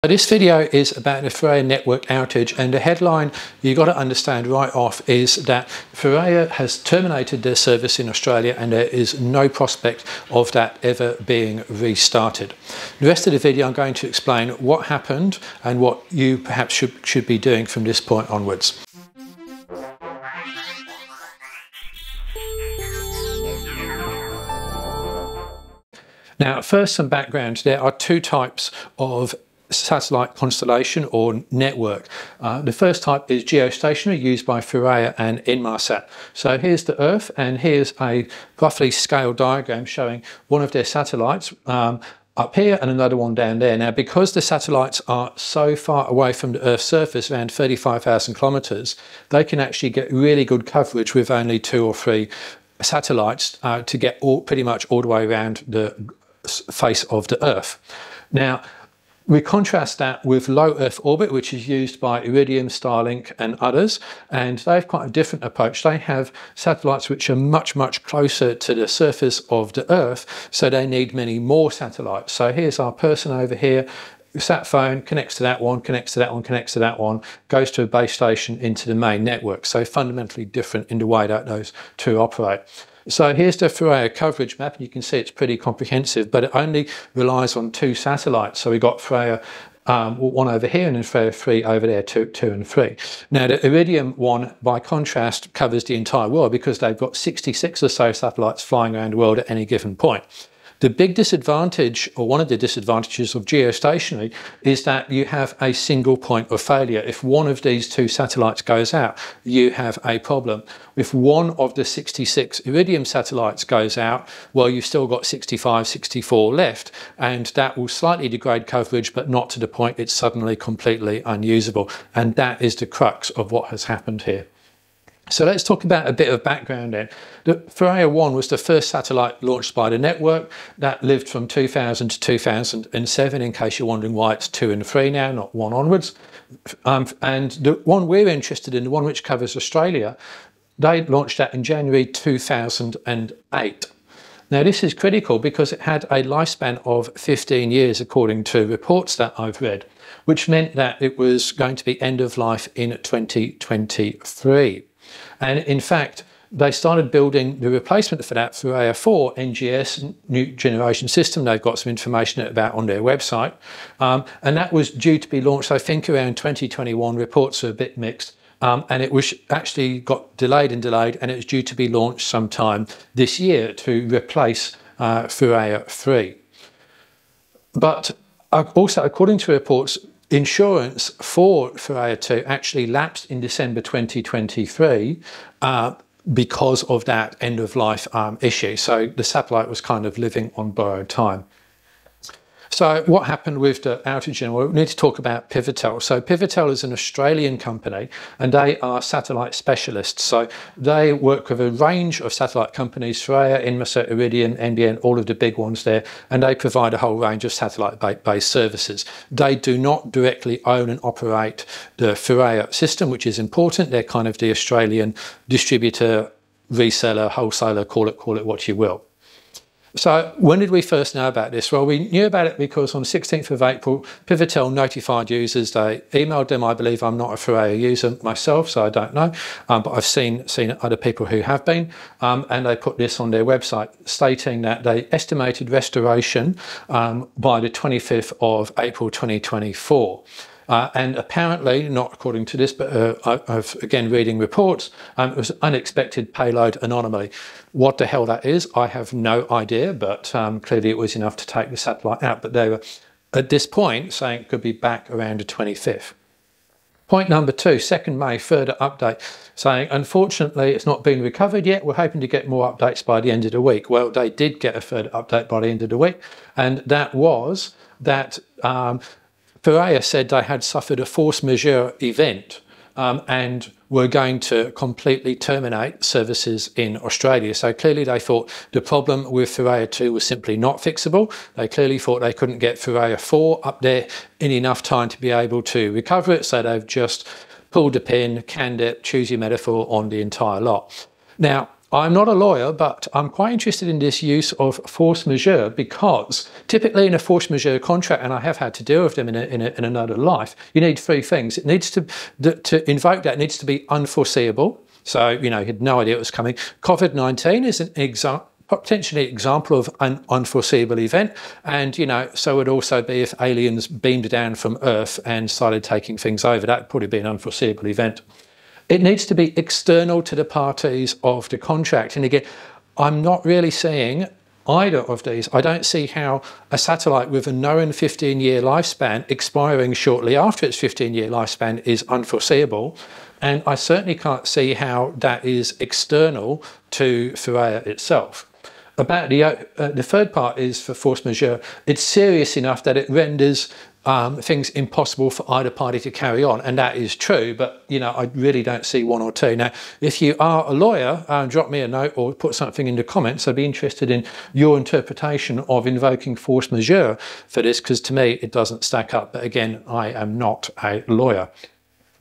This video is about the Thuraya network outage, and the headline you've got to understand right off is that Thuraya has terminated their service in Australia and there is no prospect of that ever being restarted. The rest of the video I'm going to explain what happened and what you perhaps should be doing from this point onwards. Now, first some background. There are two types of satellite constellation or network. The first type is geostationary, used by Thuraya and Inmarsat. So here's the Earth, and here's a roughly scale diagram showing one of their satellites up here and another one down there. Now, because the satellites are so far away from the Earth's surface, around 35,000 kilometers, they can actually get really good coverage with only 2 or 3 satellites to get pretty much all the way around the face of the Earth. Now, we contrast that with low Earth orbit, which is used by Iridium, Starlink and others, and they have quite a different approach. They have satellites which are much closer to the surface of the Earth, so they need many more satellites. So here's our person over here. Sat phone connects to that one, connects to that one, connects to that one, goes to a base station into the main network. So fundamentally different in the way that those two operate. So here's the Thuraya coverage map, and you can see it's pretty comprehensive, but it only relies on 2 satellites. So we've got Thuraya 1 over here and then Thuraya 3 over there, 2 and 3. Now the Iridium one, by contrast, covers the entire world because they've got 66 or so satellites flying around the world at any given point. The big disadvantage, or one of the disadvantages of geostationary, is that you have a single point of failure. If one of these 2 satellites goes out, you have a problem. If one of the 66 Iridium satellites goes out, well, you've still got 65, 64 left, and that will slightly degrade coverage, but not to the point it's suddenly completely unusable. And that is the crux of what has happened here. So let's talk about a bit of background then. The Thuraya 1 was the first satellite launched by the network that lived from 2000 to 2007, in case you're wondering why it's 2 and 3 now, not 1 onwards. And the one we're interested in, the one which covers Australia, they launched that in January 2008. Now this is critical because it had a lifespan of 15 years according to reports that I've read, which meant that it was going to be end of life in 2023. And in fact, they started building the replacement for that, Thuraya 4 NGS, new generation system. They've got some information about on their website. And that was due to be launched, I think, around 2021. Reports are a bit mixed. And it was actually got delayed, and it was due to be launched sometime this year to replace Thuraya 3. But also, according to reports, insurance for Thuraya 2 actually lapsed in December 2023 because of that end-of-life issue. So the satellite was kind of living on borrowed time. So what happened with the outage? Well, we need to talk about Pivotel. So Pivotel is an Australian company, and they are satellite specialists. So they work with a range of satellite companies, Thuraya, Inmarsat, Iridium, NBN, all of the big ones there, and they provide a whole range of satellite-based services. They do not directly own and operate the Thuraya system, which is important. They're kind of the Australian distributor, reseller, wholesaler, call it what you will. So when did we first know about this? Well, we knew about it because on the 16th of April, Pivotel notified users. They emailed them. I believe I'm not a Thuraya user myself, so I don't know, but I've seen other people who have been, and they put this on their website stating that they estimated restoration by the 25th of April 2024. And apparently, not according to this, but I've again reading reports, it was unexpected payload anomaly. What the hell that is, I have no idea, but clearly it was enough to take the satellite out. But they were, at this point, saying it could be back around the 25th. Point number 2, 2nd May, further update, saying, unfortunately, it's not been recovered yet. We're hoping to get more updates by the end of the week. Well, they did get a further update by the end of the week, and that was that Thuraya said they had suffered a force majeure event and were going to completely terminate services in Australia. So clearly they thought the problem with Thuraya 2 was simply not fixable. They clearly thought they couldn't get Thuraya 4 up there in enough time to be able to recover it. So they've just pulled the pin, canned it, choose your metaphor, on the entire lot. Now, I'm not a lawyer, but I'm quite interested in this use of force majeure, because typically in a force majeure contract, and I have had to deal with them in another life, you need three things. It needs to invoke that, it needs to be unforeseeable. So, you know, you had no idea it was coming. COVID-19 is an potentially example of an unforeseeable event. And, you know, so it would also be if aliens beamed down from Earth and started taking things over. That would probably be an unforeseeable event. It needs to be external to the parties of the contract. And again, I'm not really seeing either of these. I don't see how a satellite with a known 15-year lifespan expiring shortly after its 15-year lifespan is unforeseeable. And I certainly can't see how that is external to Thuraya itself. About the third part is for force majeure. It's serious enough that it renders things impossible for either party to carry on, and that is true, but you know, I really don't see one or two. Now, if you are a lawyer, drop me a note or put something in the comments. I'd be interested in your interpretation of invoking force majeure for this, because to me it doesn't stack up, but again, I am not a lawyer.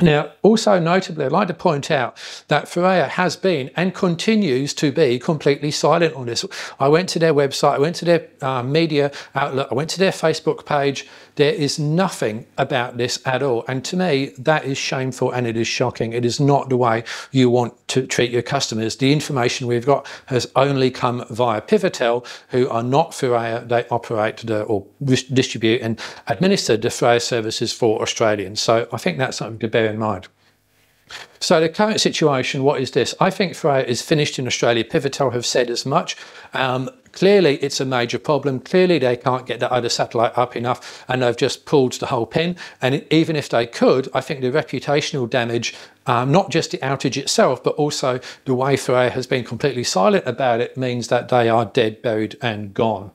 Now, also notably, I'd like to point out that Thuraya has been and continues to be completely silent on this. I went to their website, I went to their media outlet, I went to their Facebook page. There is nothing about this at all. And to me, that is shameful and it is shocking. It is not the way you want to treat your customers. The information we've got has only come via Pivotel, who are not Thuraya. They operate or distribute and administer the Thuraya services for Australians. So I think that's something to bear in mind. So the current situation, what is this? I think Thuraya is finished in Australia. Pivotel have said as much. Clearly, it's a major problem. Clearly, they can't get that other satellite up enough, and they've just pulled the whole pin. And even if they could, I think the reputational damage, not just the outage itself, but also the way Thuraya has been completely silent about it, means that they are dead, buried, and gone.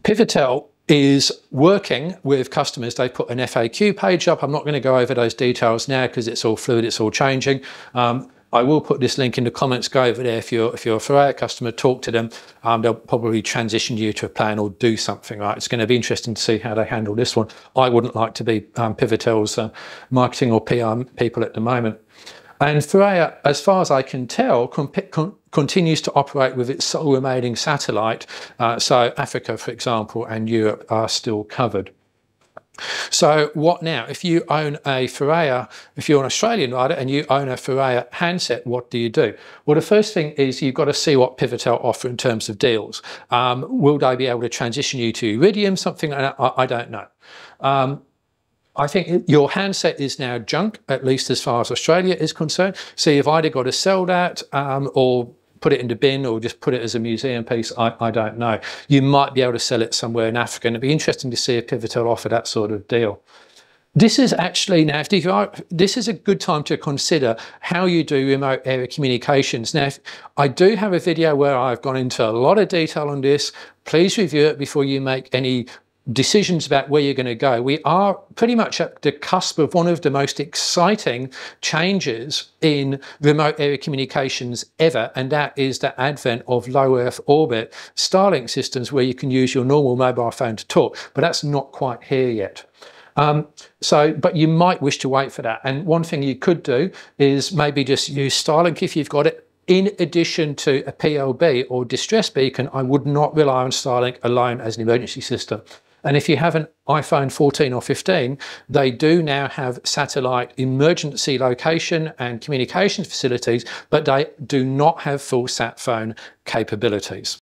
Pivotel is working with customers. They put an FAQ page up. I'm not going to go over those details now because it's all fluid, it's all changing. I will put this link in the comments. Go over there if you're a Thuraya customer, talk to them. They'll probably transition you to a plan or do something, right? It's going to be interesting to see how they handle this one. I wouldn't like to be Pivotel's marketing or PR people at the moment. And Thuraya, as far as I can tell, continues to operate with its sole remaining satellite. So Africa, for example, and Europe are still covered. So what now? If you own a Thuraya, if you're an Australian rider and you own a Thuraya handset, what do you do? Well, the first thing is you've got to see what Pivotel offer in terms of deals. Will they be able to transition you to Iridium, something like that? I don't know. I think your handset is now junk, at least as far as Australia is concerned. So you've either got to sell that or put it in the bin or just put it as a museum piece. I don't know. You might be able to sell it somewhere in Africa, and it'd be interesting to see if Pivotel offer that sort of deal. This is actually now, this is a good time to consider how you do remote area communications. Now, I do have a video where I've gone into a lot of detail on this. Please review it before you make any decisions about where you're going to go. We are pretty much at the cusp of one of the most exciting changes in remote area communications ever, and that is the advent of low Earth orbit Starlink systems where you can use your normal mobile phone to talk, but that's not quite here yet. But you might wish to wait for that. And one thing you could do is maybe just use Starlink if you've got it. In addition to a PLB or distress beacon, I would not rely on Starlink alone as an emergency system. And if you have an iPhone 14 or 15, they do now have satellite emergency location and communications facilities, but they do not have full sat phone capabilities.